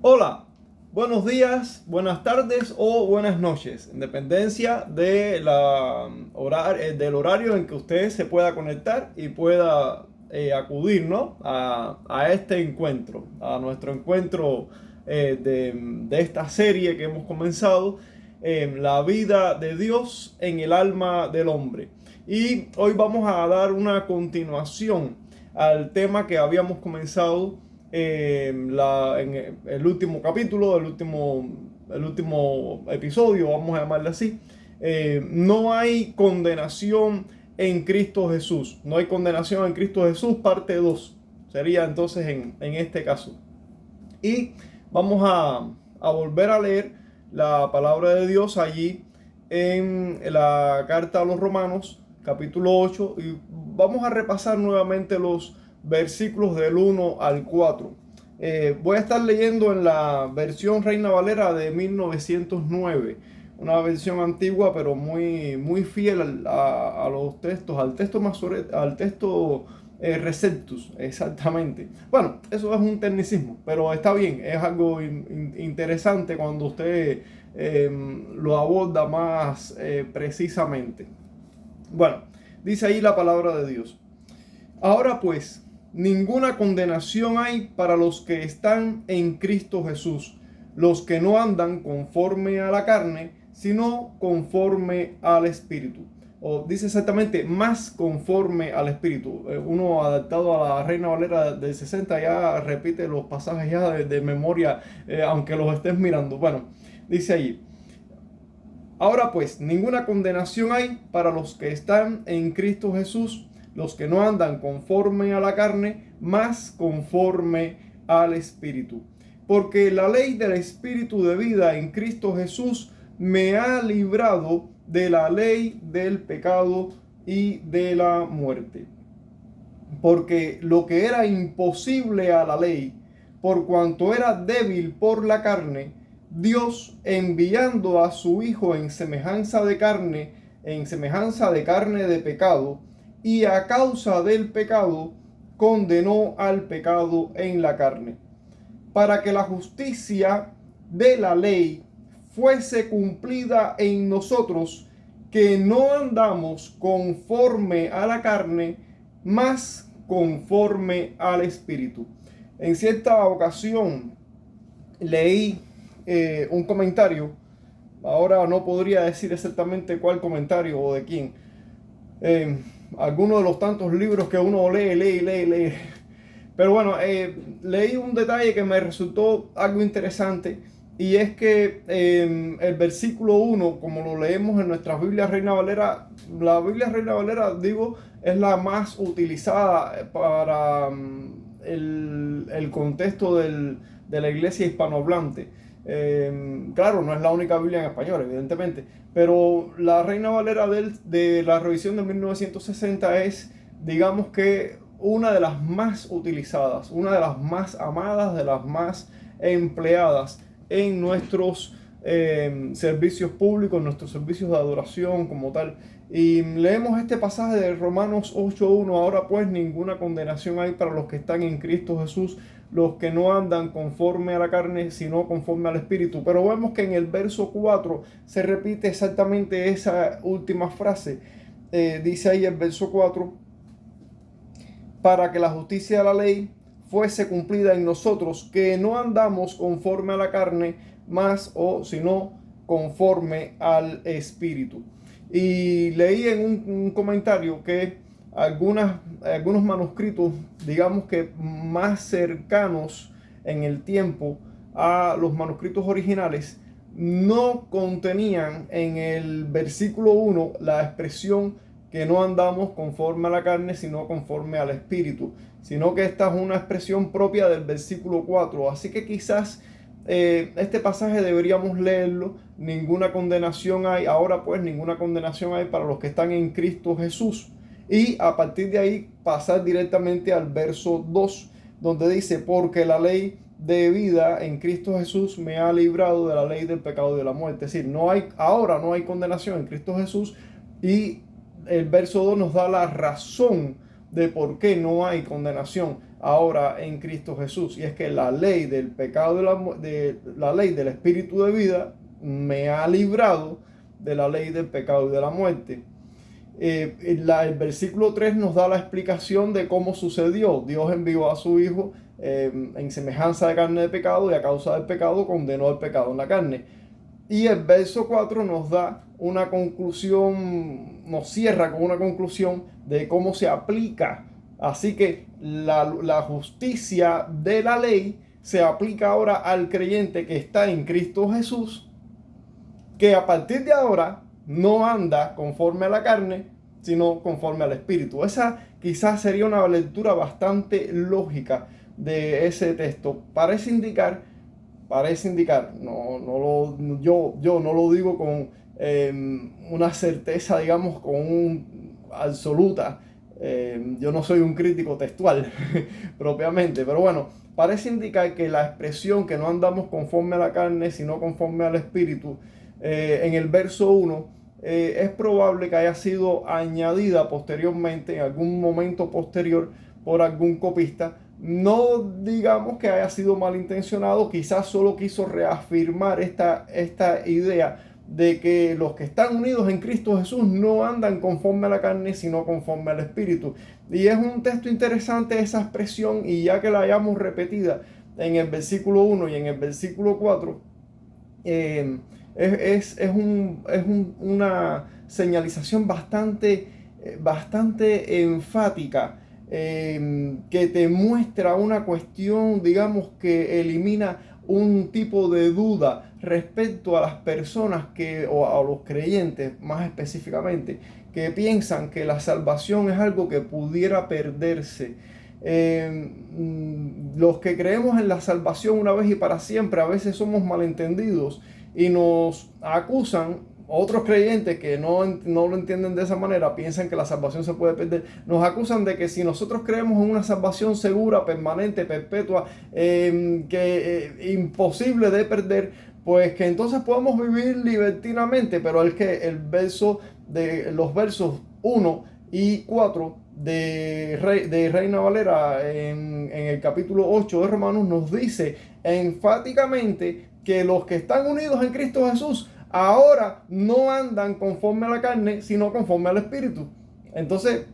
Hola, buenos días, buenas tardes o buenas noches, en dependencia de del horario en que usted se pueda conectar y pueda acudir, ¿no? a este encuentro, a nuestro encuentro de esta serie que hemos comenzado, la vida de Dios en el alma del hombre. Y hoy vamos a dar una continuación al tema que habíamos comenzado en el último capítulo, el último episodio, vamos a llamarle así. No hay condenación en Cristo Jesús. No hay condenación en Cristo Jesús, parte 2. Sería entonces en este caso. Y vamos a volver a leer la palabra de Dios allí en la carta a los Romanos, capítulo 8, y vamos a repasar nuevamente los versículos del 1 al 4. Voy a estar leyendo en la versión Reina Valera de 1909, una versión antigua pero muy fiel a los textos, al texto receptus, exactamente. Bueno, eso es un tecnicismo, pero está bien, es algo interesante cuando usted lo aborda más precisamente. Bueno, dice ahí la palabra de Dios. Ahora pues, ninguna condenación hay para los que están en Cristo Jesús, los que no andan conforme a la carne, sino conforme al Espíritu. O dice exactamente, más conforme al Espíritu. Uno adaptado a la Reina Valera del 60 ya repite los pasajes ya de memoria, aunque los estés mirando. Bueno, dice ahí. Ahora pues, ninguna condenación hay para los que están en Cristo Jesús, los que no andan conforme a la carne, más conforme al Espíritu. Porque la ley del Espíritu de vida en Cristo Jesús me ha librado de la ley del pecado y de la muerte. Porque lo que era imposible a la ley, por cuanto era débil por la carne, Dios enviando a su Hijo en semejanza de carne de pecado, y a causa del pecado, condenó al pecado en la carne, para que la justicia de la ley fuese cumplida en nosotros, que no andamos conforme a la carne, mas conforme al Espíritu. En cierta ocasión leí un comentario, ahora no podría decir exactamente cuál comentario o de quién, alguno de los tantos libros que uno lee. Pero bueno, leí un detalle que me resultó algo interesante, y es que el versículo 1, como lo leemos en nuestra Biblia Reina Valera, la Biblia Reina Valera, digo, es la más utilizada para el contexto de la iglesia hispanohablante. Claro, no es la única Biblia en español, evidentemente, pero la Reina Valera de la revisión de 1960 es, digamos que, una de las más utilizadas, una de las más amadas, de las más empleadas en nuestros servicios públicos, en nuestros servicios de adoración como tal. Y leemos este pasaje de Romanos 8:1. Ahora pues, ninguna condenación hay para los que están en Cristo Jesús, los que no andan conforme a la carne, sino conforme al Espíritu. Pero vemos que en el verso 4 se repite exactamente esa última frase. Dice ahí el verso 4, para que la justicia de la ley fuese cumplida en nosotros, que no andamos conforme a la carne, más o sino conforme al Espíritu. Y leí en un comentario que algunos manuscritos, digamos que más cercanos en el tiempo a los manuscritos originales, no contenían en el versículo 1 la expresión que no andamos conforme a la carne, sino conforme al Espíritu, sino que esta es una expresión propia del versículo 4. Así que quizás este pasaje deberíamos leerlo. Ninguna condenación hay, ahora pues ninguna condenación hay para los que están en Cristo Jesús. Y a partir de ahí pasar directamente al verso 2, donde dice, porque la ley de vida en Cristo Jesús me ha librado de la ley del pecado y de la muerte. Es decir, ahora no hay condenación en Cristo Jesús. Y el verso 2 nos da la razón de por qué no hay condenación ahora en Cristo Jesús. Y es que la ley del pecado la ley del espíritu de vida me ha librado de la ley del pecado y de la muerte. El versículo 3 nos da la explicación de cómo sucedió. Dios envió a su Hijo en semejanza de carne de pecado, y a causa del pecado condenó el pecado en la carne. Y el verso 4 nos da una conclusión, nos cierra con una conclusión de cómo se aplica. Así que la justicia de la ley se aplica ahora al creyente que está en Cristo Jesús, que a partir de ahora no anda conforme a la carne, sino conforme al Espíritu. Esa quizás sería una lectura bastante lógica de ese texto. Parece indicar, yo no lo digo con una certeza, digamos, absoluta. Yo no soy un crítico textual propiamente, pero bueno, parece indicar que la expresión que no andamos conforme a la carne, sino conforme al Espíritu, en el verso 1, es probable que haya sido añadida posteriormente, en algún momento posterior, por algún copista. No digamos que haya sido malintencionado, quizás solo quiso reafirmar esta idea de que los que están unidos en Cristo Jesús no andan conforme a la carne, sino conforme al Espíritu. Y es un texto interesante esa expresión, y ya que la hayamos repetida en el versículo 1 y en el versículo 4, una señalización bastante enfática, que te muestra una cuestión, digamos, que elimina un tipo de duda respecto a las personas o a los creyentes más específicamente, que piensan que la salvación es algo que pudiera perderse. Los que creemos en la salvación una vez y para siempre, a veces somos malentendidos y nos acusan. Otros creyentes que no lo entienden de esa manera, piensan que la salvación se puede perder. Nos acusan de que si nosotros creemos en una salvación segura, permanente, perpetua, imposible de perder, pues que entonces podemos vivir libertinamente. Pero es que los versos 1 y 4 de Reina Valera en el capítulo 8 de Romanos nos dice enfáticamente que los que están unidos en Cristo Jesús ahora no andan conforme a la carne, sino conforme al Espíritu. Entonces,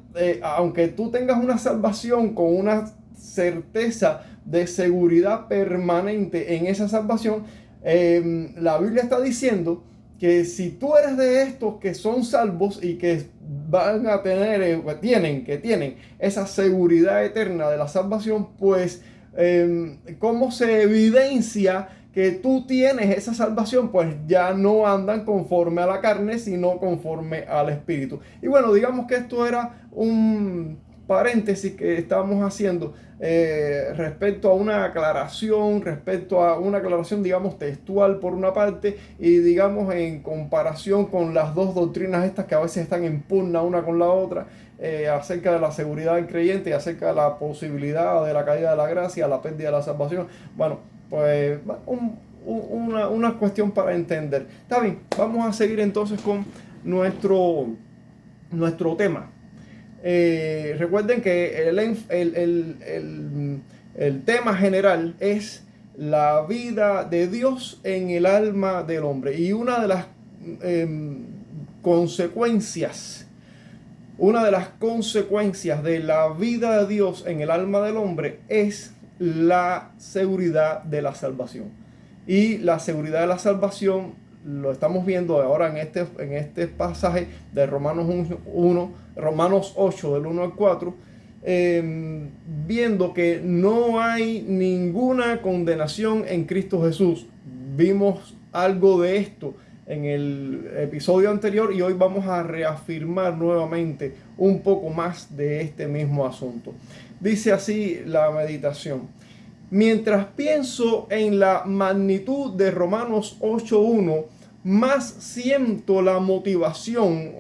aunque tú tengas una salvación con una certeza de seguridad permanente en esa salvación, la Biblia está diciendo que si tú eres de estos que son salvos y que van a tener, tienen esa seguridad eterna de la salvación, pues, ¿cómo se evidencia que tú tienes esa salvación? Pues ya no andan conforme a la carne, sino conforme al Espíritu. Y bueno, digamos que esto era un paréntesis que estamos haciendo respecto a una aclaración, digamos, textual por una parte, y digamos en comparación con las dos doctrinas estas que a veces están en pugna una con la otra, acerca de la seguridad del creyente y acerca de la posibilidad de la caída de la gracia, la pérdida de la salvación. Bueno, pues una cuestión para entender. Está bien, vamos a seguir entonces con nuestro tema. Recuerden que el tema general es la vida de Dios en el alma del hombre. Y una de las consecuencias de la vida de Dios en el alma del hombre es la seguridad de la salvación. Y la seguridad de la salvación lo estamos viendo ahora en este pasaje de Romanos 8 del 1 al 4, viendo que no hay ninguna condenación en Cristo Jesús. Vimos algo de esto en el episodio anterior y hoy vamos a reafirmar nuevamente un poco más de este mismo asunto. Dice así la meditación: mientras pienso en la magnitud de Romanos 8:1, más siento la motivación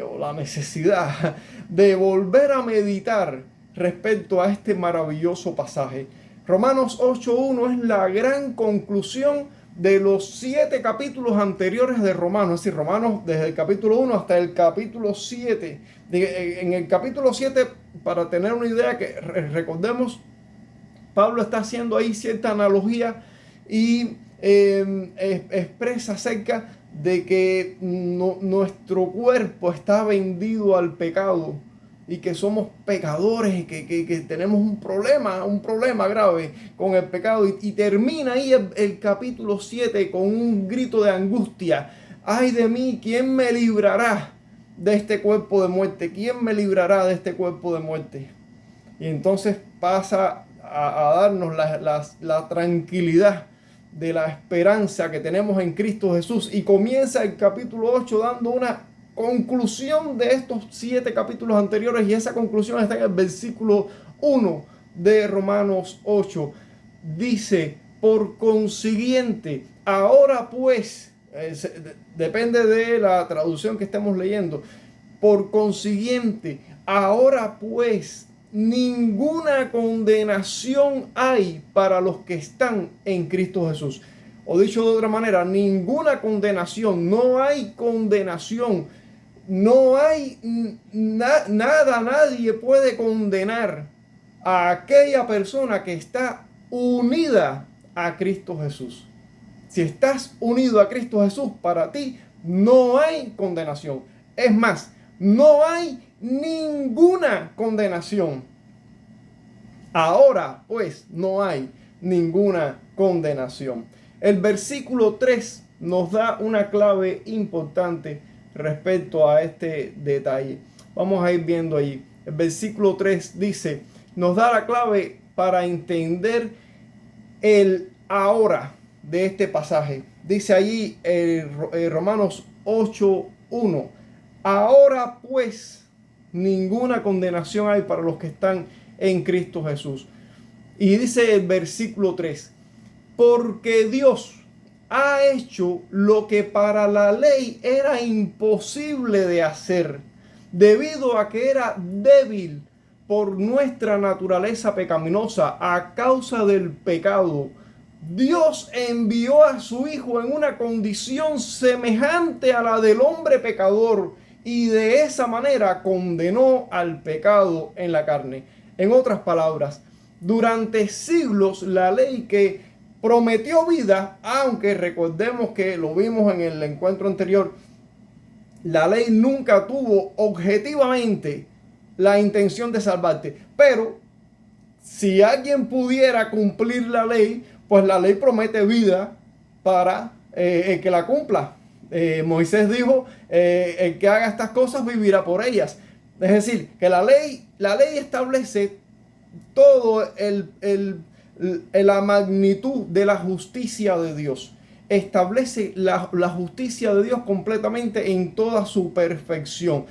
o la necesidad de volver a meditar respecto a este maravilloso pasaje. Romanos 8:1 es la gran conclusión de los 7 capítulos anteriores de Romanos, es decir, Romanos desde el capítulo 1 hasta el capítulo 7. En el capítulo 7 para tener una idea, que recordemos, Pablo está haciendo ahí cierta analogía y expresa acerca de que nuestro cuerpo está vendido al pecado y que somos pecadores y que tenemos un problema grave con el pecado. Y termina ahí el capítulo 7 con un grito de angustia. ¡Ay de mí! ¿Quién me librará de este cuerpo de muerte? ¿Quién me librará de este cuerpo de muerte? Y entonces pasa a darnos la tranquilidad de la esperanza que tenemos en Cristo Jesús. Y comienza el capítulo 8 dando una conclusión de estos 7 capítulos anteriores. Y esa conclusión está en el versículo 1 de Romanos 8. Dice: por consiguiente, ahora pues, depende de la traducción que estemos leyendo. Por consiguiente, ahora pues, ninguna condenación hay para los que están en Cristo Jesús. O dicho de otra manera, ninguna condenación, no hay condenación, no hay nada, nadie puede condenar a aquella persona que está unida a Cristo Jesús. Si estás unido a Cristo Jesús, para ti no hay condenación. Es más, no hay ninguna condenación. Ahora, pues, no hay ninguna condenación. El versículo 3 nos da una clave importante respecto a este detalle. Vamos a ir viendo ahí. El versículo 3 dice, nos da la clave para entender el ahora de este pasaje. Dice allí Romanos 8:1. Ahora pues, ninguna condenación hay para los que están en Cristo Jesús. Y dice el versículo 3, porque Dios ha hecho lo que para la ley era imposible de hacer, debido a que era débil por nuestra naturaleza pecaminosa a causa del pecado. Dios envió a su Hijo en una condición semejante a la del hombre pecador y de esa manera condenó al pecado en la carne. En otras palabras, durante siglos la ley que prometió vida, aunque recordemos que lo vimos en el encuentro anterior, la ley nunca tuvo objetivamente la intención de salvarte. Pero si alguien pudiera cumplir la ley, pues la ley promete vida para el que la cumpla. Moisés dijo, el que haga estas cosas vivirá por ellas. Es decir, que la ley establece todo la magnitud de la justicia de Dios. Establece la justicia de Dios completamente en toda su perfección.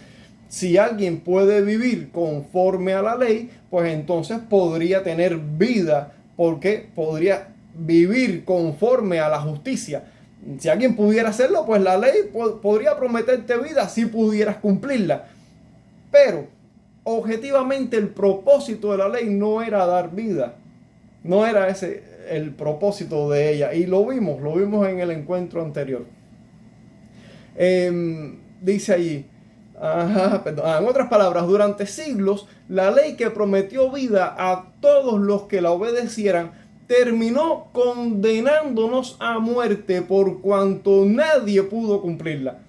Si alguien puede vivir conforme a la ley, pues entonces podría tener vida, porque podría vivir conforme a la justicia. Si alguien pudiera hacerlo, pues la ley podría prometerte vida si pudieras cumplirla. Pero objetivamente el propósito de la ley no era dar vida. No era ese el propósito de ella. Y lo vimos en el encuentro anterior. Dice allí, en otras palabras, durante siglos, la ley que prometió vida a todos los que la obedecieran, terminó condenándonos a muerte por cuanto nadie pudo cumplirla,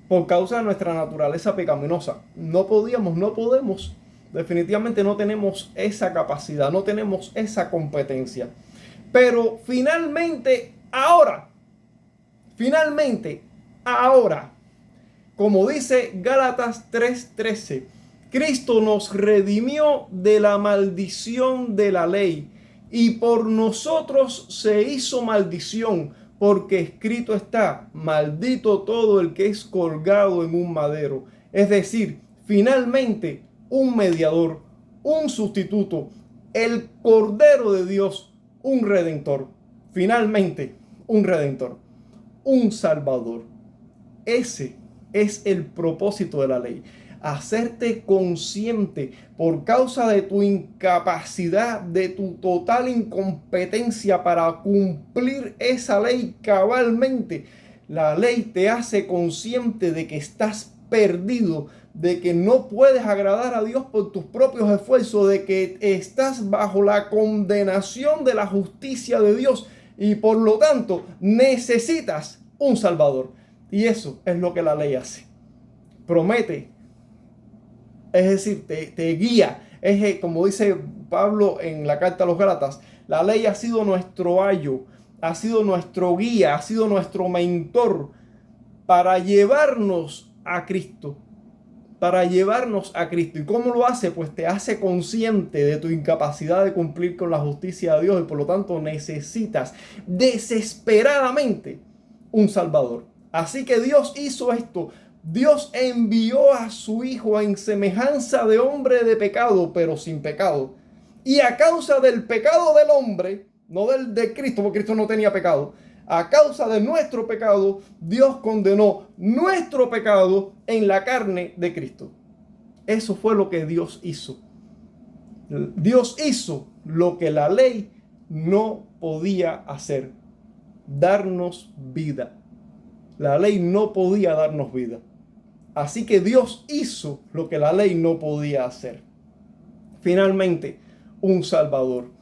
por causa de nuestra naturaleza pecaminosa. No podemos, definitivamente no tenemos esa capacidad, no tenemos esa competencia. Pero finalmente, ahora, como dice Gálatas 3:13, Cristo nos redimió de la maldición de la ley y por nosotros se hizo maldición, porque escrito está, maldito todo el que es colgado en un madero. Es decir, finalmente un mediador, un sustituto, el Cordero de Dios, un redentor. Finalmente un redentor, un salvador. Ese es el propósito de la ley. Hacerte consciente por causa de tu incapacidad, de tu total incompetencia para cumplir esa ley cabalmente. La ley te hace consciente de que estás perdido, de que no puedes agradar a Dios por tus propios esfuerzos, de que estás bajo la condenación de la justicia de Dios y por lo tanto necesitas un Salvador. Y eso es lo que la ley hace. Promete, es decir, te guía. Es como dice Pablo en la carta a los Gálatas, la ley ha sido nuestro ayo, ha sido nuestro guía, ha sido nuestro mentor para llevarnos a Cristo. Para llevarnos a Cristo. ¿Y cómo lo hace? Pues te hace consciente de tu incapacidad de cumplir con la justicia de Dios y por lo tanto necesitas desesperadamente un Salvador. Así que Dios hizo esto. Dios envió a su Hijo en semejanza de hombre de pecado, pero sin pecado. Y a causa del pecado del hombre, no del de Cristo, porque Cristo no tenía pecado, a causa de nuestro pecado, Dios condenó nuestro pecado en la carne de Cristo. Eso fue lo que Dios hizo. Dios hizo lo que la ley no podía hacer: darnos vida. La ley no podía darnos vida. Así que Dios hizo lo que la ley no podía hacer. Finalmente, un Salvador.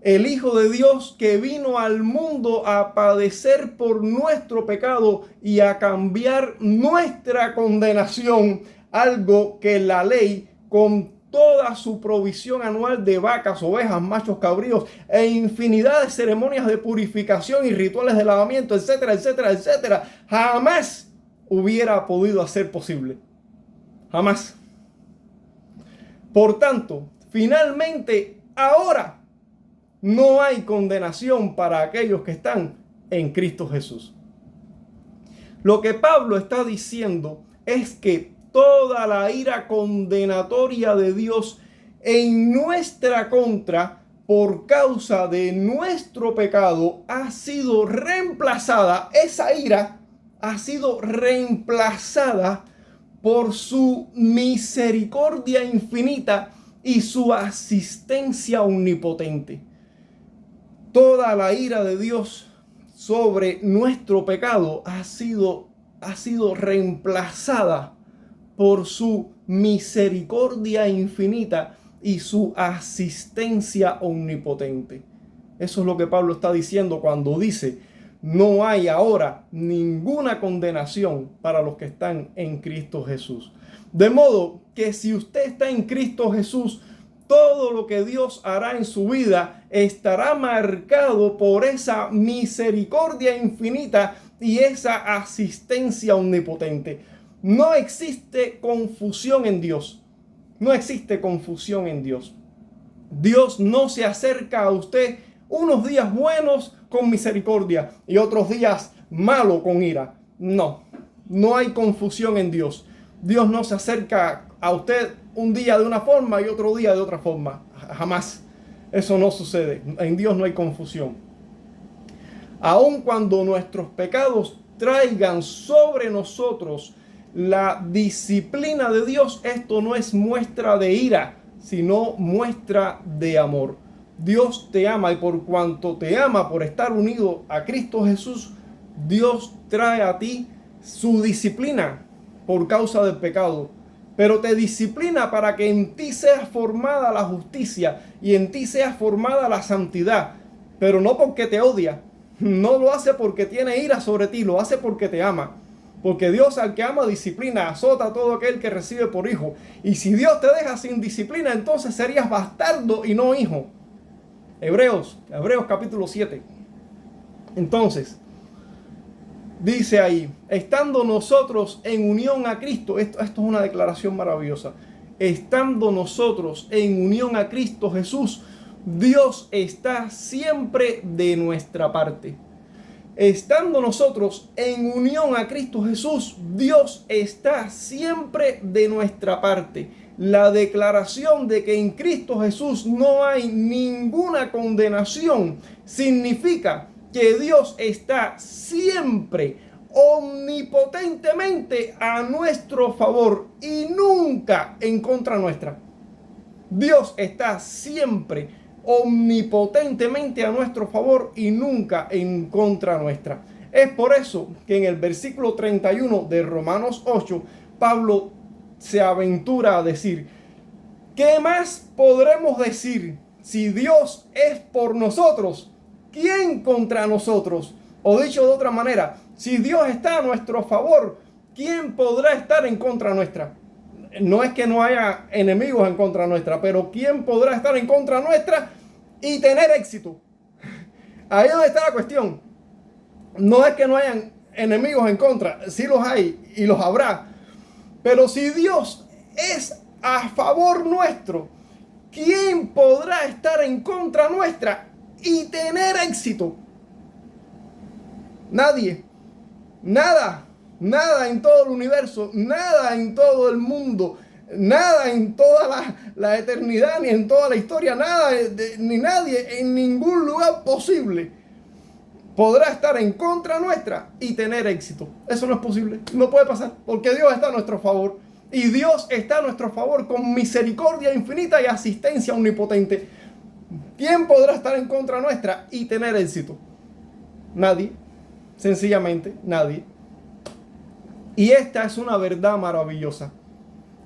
El Hijo de Dios que vino al mundo a padecer por nuestro pecado y a cambiar nuestra condenación. Algo que la ley, con toda su provisión anual de vacas, ovejas, machos cabríos e infinidad de ceremonias de purificación y rituales de lavamiento, etcétera, etcétera, etcétera, jamás hubiera podido hacer posible. Jamás. Por tanto, finalmente, ahora no hay condenación para aquellos que están en Cristo Jesús. Lo que Pablo está diciendo es que toda la ira condenatoria de Dios en nuestra contra por causa de nuestro pecado ha sido reemplazada. Esa ira ha sido reemplazada por su misericordia infinita y su asistencia omnipotente. Toda la ira de Dios sobre nuestro pecado ha sido reemplazada por su misericordia infinita y su asistencia omnipotente. Eso es lo que Pablo está diciendo cuando dice: no hay ahora ninguna condenación para los que están en Cristo Jesús. De modo que si usted está en Cristo Jesús, todo lo que Dios hará en su vida estará marcado por esa misericordia infinita y esa asistencia omnipotente. No existe confusión en Dios. No existe confusión en Dios. Dios no se acerca a usted unos días buenos con misericordia y otros días malos con ira. No, no hay confusión en Dios. Dios no se acerca a usted un día de una forma y otro día de otra forma. Jamás. Eso no sucede. En Dios no hay confusión. Aun cuando nuestros pecados traigan sobre nosotros la disciplina de Dios, esto no es muestra de ira, sino muestra de amor. Dios te ama y por cuanto te ama, por estar unido a Cristo Jesús, Dios trae a ti su disciplina por causa del pecado. Pero te disciplina para que en ti sea formada la justicia y en ti sea formada la santidad. Pero no porque te odia. No lo hace porque tiene ira sobre ti, lo hace porque te ama. Porque Dios al que ama disciplina, azota a todo aquel que recibe por hijo. Y si Dios te deja sin disciplina, entonces serías bastardo y no hijo. Hebreos capítulo 7. Entonces, dice ahí: estando nosotros en unión a Cristo, esto es una declaración maravillosa. Estando nosotros en unión a Cristo Jesús, Dios está siempre de nuestra parte. Estando nosotros en unión a Cristo Jesús, Dios está siempre de nuestra parte. La declaración de que en Cristo Jesús no hay ninguna condenación significa que Dios está siempre, omnipotentemente a nuestro favor y nunca en contra nuestra. Dios está siempre omnipotentemente a nuestro favor y nunca en contra nuestra. Es por eso que en el versículo 31 de Romanos 8, Pablo se aventura a decir: ¿qué más podremos decir? Si Dios es por nosotros, ¿quién contra nosotros? O dicho de otra manera, si Dios está a nuestro favor, ¿quién podrá estar en contra nuestra? No es que no haya enemigos en contra nuestra, pero ¿quién podrá estar en contra nuestra y tener éxito? Ahí es donde está la cuestión. No es que no hayan enemigos en contra, sí los hay y los habrá. Pero si Dios es a favor nuestro, ¿quién podrá estar en contra nuestra y tener éxito? Nadie. Nada. Nada en todo el universo. Nada en todo el mundo. Nada en toda la eternidad, ni en toda la historia. Nada, ni nadie en ningún lugar posible podrá estar en contra nuestra y tener éxito. Eso no es posible. No puede pasar. Porque Dios está a nuestro favor. Y Dios está a nuestro favor con misericordia infinita y asistencia omnipotente. ¿Quién podrá estar en contra nuestra y tener éxito? Nadie. Sencillamente nadie. Y esta es una verdad maravillosa.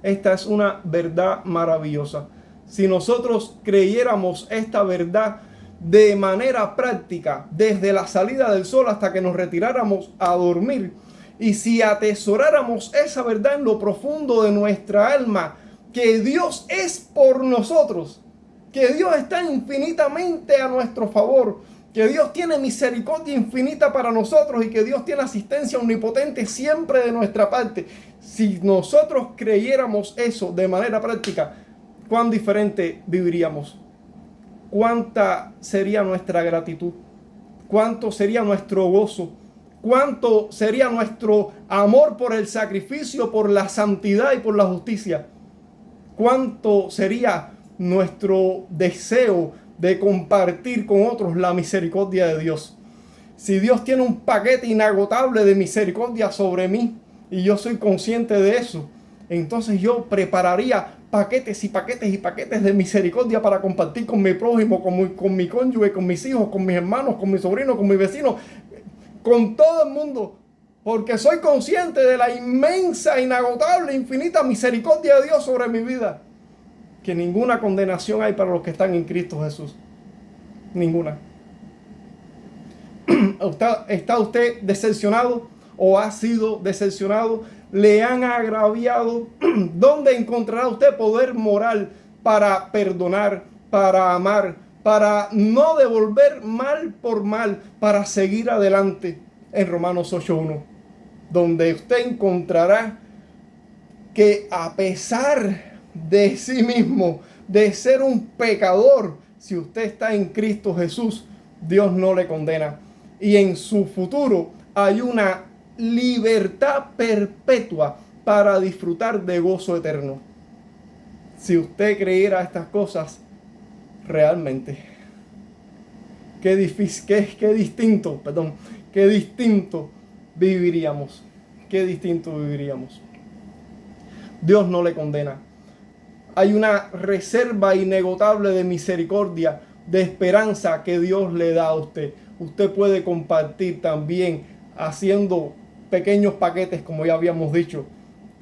Esta es una verdad maravillosa. Si nosotros creyéramos esta verdad de manera práctica, desde la salida del sol hasta que nos retiráramos a dormir, y si atesoráramos esa verdad en lo profundo de nuestra alma, que Dios es por nosotros, que Dios está infinitamente a nuestro favor, que Dios tiene misericordia infinita para nosotros y que Dios tiene asistencia omnipotente siempre de nuestra parte. Si nosotros creyéramos eso de manera práctica, ¿cuán diferente viviríamos? ¿Cuánta sería nuestra gratitud? ¿Cuánto sería nuestro gozo? ¿Cuánto sería nuestro amor por el sacrificio, por la santidad y por la justicia? ¿Cuánto sería nuestro deseo de compartir con otros la misericordia de Dios? Si Dios tiene un paquete inagotable de misericordia sobre mí y yo soy consciente de eso, entonces yo prepararía paquetes y paquetes y paquetes de misericordia para compartir con mi prójimo, con mi cónyuge, con mis hijos, con mis hermanos, con mis sobrinos, con mis vecinos, con todo el mundo, porque soy consciente de la inmensa, inagotable, infinita misericordia de Dios sobre mi vida. Que ninguna condenación hay para los que están en Cristo Jesús. Ninguna. ¿Está usted decepcionado o ha sido decepcionado? ¿Le han agraviado? ¿Dónde encontrará usted poder moral para perdonar, para amar, para no devolver mal por mal, para seguir adelante? En Romanos 8:1, donde usted encontrará que a pesar de sí mismo, de ser un pecador, si usted está en Cristo Jesús, Dios no le condena. Y en su futuro hay una libertad perpetua para disfrutar de gozo eterno. Si usted creyera estas cosas realmente, qué difícil, qué distinto viviríamos. Qué distinto viviríamos. Dios no le condena. Hay una reserva inagotable de misericordia, de esperanza que Dios le da a usted. Usted puede compartir también haciendo pequeños paquetes, como ya habíamos dicho,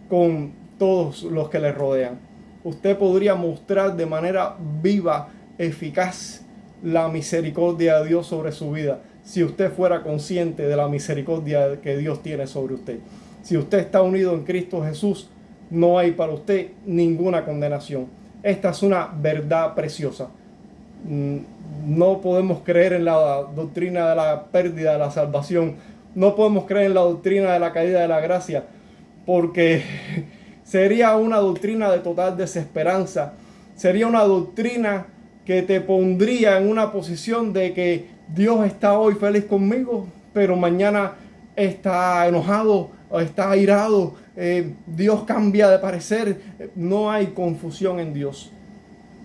con todos los que le rodean. Usted podría mostrar de manera viva, eficaz, la misericordia de Dios sobre su vida, si usted fuera consciente de la misericordia que Dios tiene sobre usted. Si usted está unido en Cristo Jesús, no hay para usted ninguna condenación. Esta es una verdad preciosa. No podemos creer en la doctrina de la pérdida de la salvación. No podemos creer en la doctrina de la caída de la gracia, porque sería una doctrina de total desesperanza. Sería una doctrina que te pondría en una posición de que Dios está hoy feliz conmigo, pero mañana está enojado o está airado. Dios cambia de parecer. No hay confusión en Dios.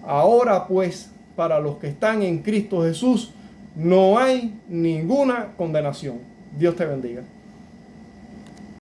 Ahora pues, para los que están en Cristo Jesús, no hay ninguna condenación. Dios te bendiga.